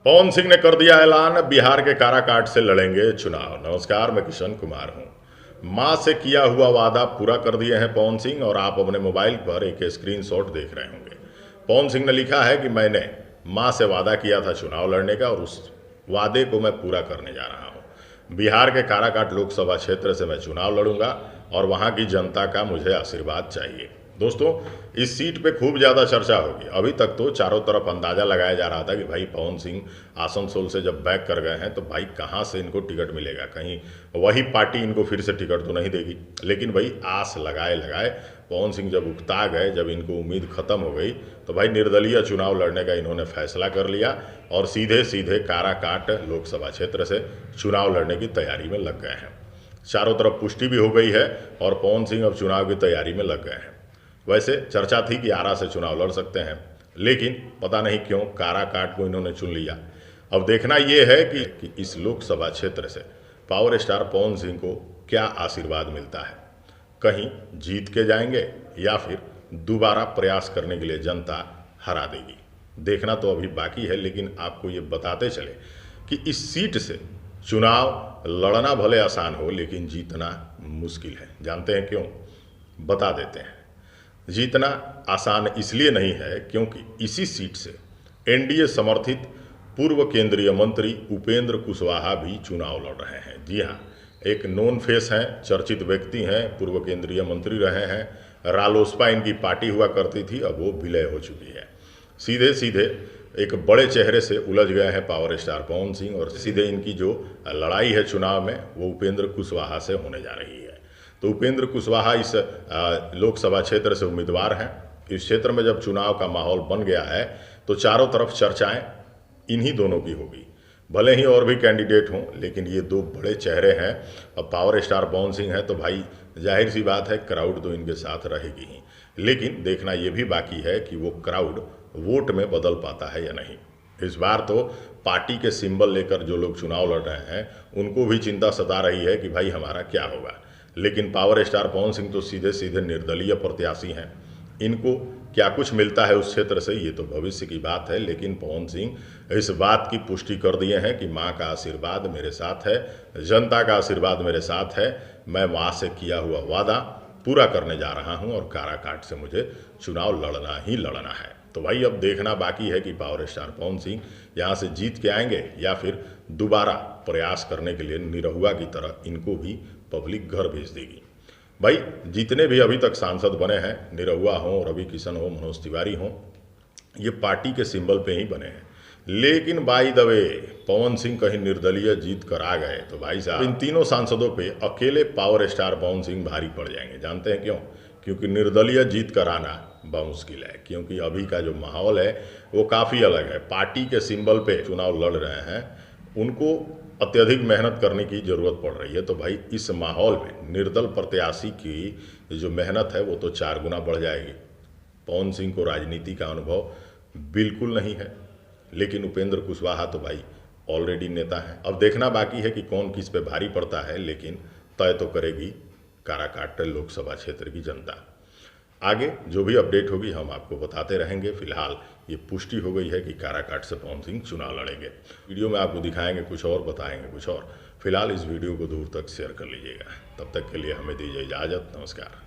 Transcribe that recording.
पवन सिंह ने कर दिया ऐलान, बिहार के काराकाट से लड़ेंगे चुनाव। नमस्कार, मैं किशन कुमार हूं। मां से किया हुआ वादा पूरा कर दिए हैं पवन सिंह, और आप अपने मोबाइल पर एक स्क्रीनशॉट देख रहे होंगे। पवन सिंह ने लिखा है कि मैंने मां से वादा किया था चुनाव लड़ने का, और उस वादे को मैं पूरा करने जा रहा हूं। बिहार के काराकाट लोकसभा क्षेत्र से मैं चुनाव लड़ूंगा और वहां की जनता का मुझे आशीर्वाद चाहिए। दोस्तों, इस सीट पे खूब ज़्यादा चर्चा होगी। अभी तक तो चारों तरफ अंदाज़ा लगाया जा रहा था कि भाई पवन सिंह आसनसोल से जब बैक कर गए हैं तो भाई कहाँ से इनको टिकट मिलेगा, कहीं वही पार्टी इनको फिर से टिकट तो नहीं देगी। लेकिन भाई आस लगाए लगाए पवन सिंह जब उकता गए, जब इनको उम्मीद ख़त्म हो गई, तो भाई निर्दलीय चुनाव लड़ने का इन्होंने फैसला कर लिया और सीधे सीधे काराकाट लोकसभा क्षेत्र से चुनाव लड़ने की तैयारी में लग गए हैं। चारों तरफ पुष्टि भी हो गई है और पवन सिंह अब चुनाव की तैयारी में लग गए हैं। वैसे चर्चा थी कि आरा से चुनाव लड़ सकते हैं, लेकिन पता नहीं क्यों काराकाट को इन्होंने चुन लिया। अब देखना यह है कि इस लोकसभा क्षेत्र से पावर स्टार पवन सिंह को क्या आशीर्वाद मिलता है। कहीं जीत के जाएंगे या फिर दोबारा प्रयास करने के लिए जनता हरा देगी। देखना तो अभी बाकी है, लेकिन आपको ये बताते चले कि इस सीट से चुनाव लड़ना भले आसान हो, लेकिन जीतना मुश्किल है। जानते हैं क्यों? बता देते हैं। जीतना आसान इसलिए नहीं है क्योंकि इसी सीट से एनडीए समर्थित पूर्व केंद्रीय मंत्री उपेंद्र कुशवाहा भी चुनाव लड़ रहे हैं। जी हाँ, एक नोन फेस हैं, चर्चित व्यक्ति हैं, पूर्व केंद्रीय मंत्री रहे हैं। रालोसपा इनकी पार्टी हुआ करती थी, अब वो विलय हो चुकी है। सीधे सीधे एक बड़े चेहरे से उलझ गए हैं पावर स्टार पवन सिंह, और सीधे इनकी जो लड़ाई है चुनाव में वो उपेंद्र कुशवाहा से होने जा रही है। तो उपेंद्र कुशवाहा इस लोकसभा क्षेत्र से उम्मीदवार हैं। इस क्षेत्र में जब चुनाव का माहौल बन गया है तो चारों तरफ चर्चाएं इन्हीं दोनों की होगी। भले ही और भी कैंडिडेट हों, लेकिन ये दो बड़े चेहरे हैं। अब पावर स्टार पवन सिंह है तो भाई जाहिर सी बात है क्राउड तो इनके साथ रहेगी ही। लेकिन देखना ये भी बाकी है कि वो क्राउड वोट में बदल पाता है या नहीं। इस बार तो पार्टी के सिंबल लेकर जो लोग चुनाव लड़ रहे हैं उनको भी चिंता सता रही है कि भाई हमारा क्या होगा। लेकिन पावर स्टार पवन सिंह तो सीधे सीधे निर्दलीय प्रत्याशी हैं। इनको क्या कुछ मिलता है उस क्षेत्र से ये तो भविष्य की बात है, लेकिन पवन सिंह इस बात की पुष्टि कर दिए हैं कि मां का आशीर्वाद मेरे साथ है, जनता का आशीर्वाद मेरे साथ है। मैं मां से किया हुआ वादा पूरा करने जा रहा हूं और काराकाट से मुझे चुनाव लड़ना ही लड़ना है। तो भाई अब देखना बाकी है कि पावर स्टार पवन सिंह यहाँ से जीत के आएंगे या फिर दोबारा प्रयास करने के लिए निरहुआ की तरह इनको भी पब्लिक घर भेज देगी। भाई जितने भी अभी तक सांसद बने हैं, निरहुआ हों, रवि किशन हो, मनोज तिवारी हों, ये पार्टी के सिंबल पे ही बने हैं। लेकिन by the way Pawan Singh कहीं निर्दलीय जीत कर आ गए तो भाई साहब इन तीनों सांसदों पे अकेले पावर स्टार पवन सिंह भारी पड़ जाएंगे। जानते हैं क्यों? क्योंकि निर्दलीय जीत कर आना मुश्किल है, क्योंकि अभी का जो माहौल है वो काफ़ी अलग है। पार्टी के सिंबल पे चुनाव लड़ रहे हैं, उनको अत्यधिक मेहनत करने की ज़रूरत पड़ रही है। तो भाई इस माहौल में निर्दल प्रत्याशी की जो मेहनत है वो तो 4 गुना बढ़ जाएगी। पवन सिंह को राजनीति का अनुभव बिल्कुल नहीं है, लेकिन उपेंद्र कुशवाहा तो भाई ऑलरेडी नेता हैं। अब देखना बाकी है कि कौन किस पे भारी पड़ता है, लेकिन तय तो करेगी काराकाट लोकसभा क्षेत्र की जनता। आगे जो भी अपडेट होगी हम आपको बताते रहेंगे। फिलहाल ये पुष्टि हो गई है कि काराकाट से पवन सिंह चुनाव लड़ेंगे। वीडियो में आपको दिखाएंगे कुछ और, बताएंगे कुछ और। फिलहाल इस वीडियो को दूर तक शेयर कर लीजिएगा। तब तक के लिए हमें दीजिए इजाज़त। नमस्कार।